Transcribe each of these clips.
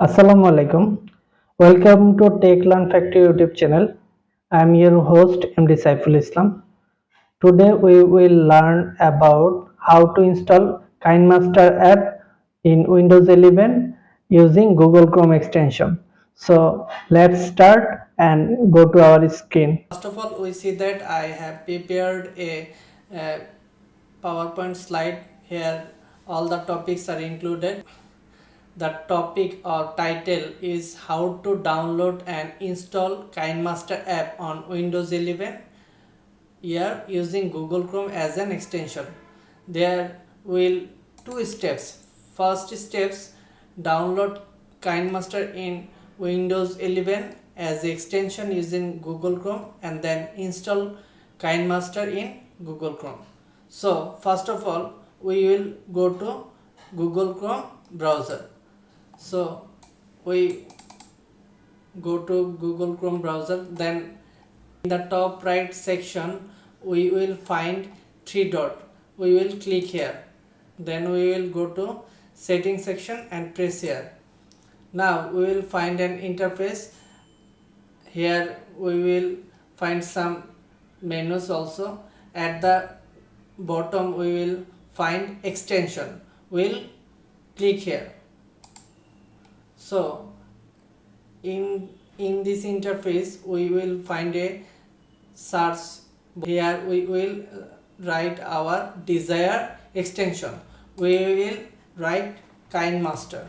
Assalamu alaikum. Welcome to Tech Learn Factory YouTube channel. I am your host MD Saiful Islam. Today we will learn about how to install KineMaster app in Windows 11 using Google Chrome extension. So let's start and go to our screen. First of all, we see that I have prepared a PowerPoint slide. Here all the topics are included. The topic or title is how to download and install KineMaster app on Windows 11 here using Google Chrome as an extension. There will two steps. First steps, download KineMaster in Windows 11 as the extension using Google Chrome, and then install KineMaster in Google Chrome. So first of all, we will go to Google Chrome browser. So we go to Google Chrome browser, then in the top right section we will find three dot. We will click here, then we will go to settings section and press here. Now we will find an interface. Here we will find some menus also. At the bottom we will find extension. We'll click here. So in this interface we will find a search. Here we will write our desired extension. We will write KineMaster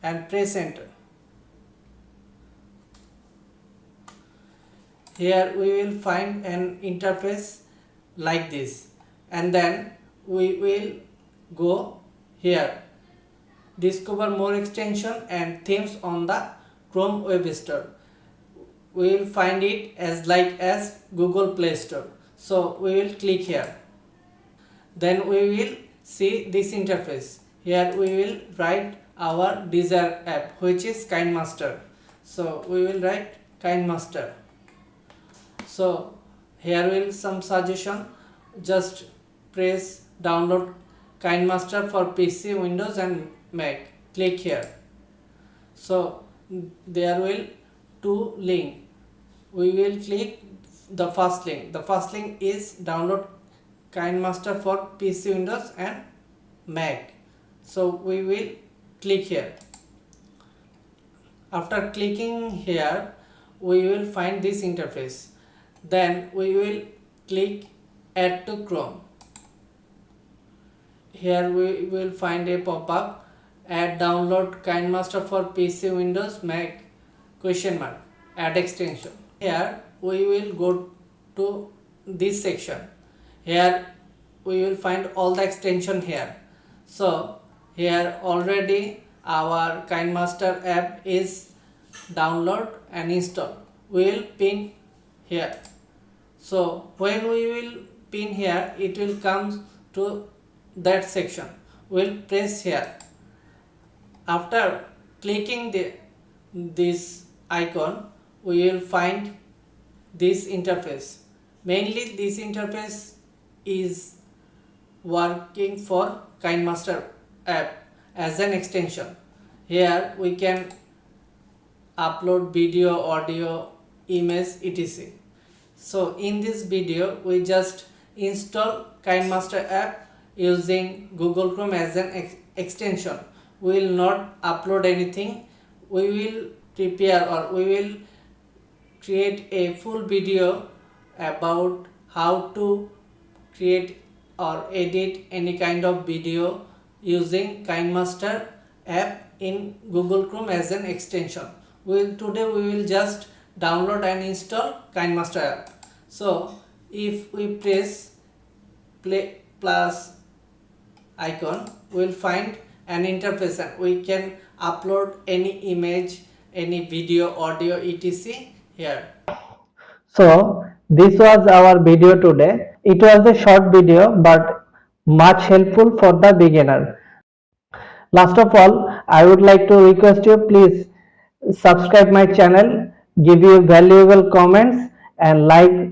and press enter. Here we will find an interface like this, and then we will go here, discover more extension and themes on the Chrome Web Store. We will find it as Google Play Store. So we will click here. Then we will see this interface. Here we will write our desired app, which is KineMaster. So we will write KineMaster. So here will some suggestion. Just press download KineMaster for PC, Windows and Mac. Click here. So there will two link. We will click the first link. The first link is download KineMaster for PC, Windows and Mac. So we will click here. After clicking here, we will find this interface. Then we will click add to Chrome. Here we will find a pop-up, add download KineMaster for PC, Windows, Mac, add extension. Here we will go to this section. Here we will find all the extension here. So here already our KineMaster app is download and install. We will pin here. So when we will pin here, it will come to that section. We'll press here. After clicking this icon, we will find this interface. Mainly this interface is working for KineMaster app as an extension. Here we can upload video, audio, image, etc. So in this video we just install KineMaster app using Google Chrome as an extension. We will not upload anything. We will prepare or we will create a full video about how to create or edit any kind of video using KineMaster app in Google Chrome as an extension. Today we will just download and install KineMaster app. So if we press play plus icon, we will find an interface and we can upload any image, any video, audio, etc. here. So this was our video today. It was a short video but much helpful for the beginner. Last of all, I would like to request you, please subscribe my channel, give you valuable comments and like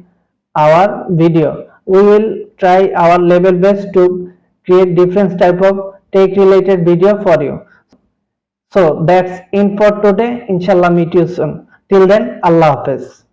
our video. We will try our level best to create different type of tech related video for you. So that's in for today. Inshallah meet you soon. Till then, Allah Hafiz.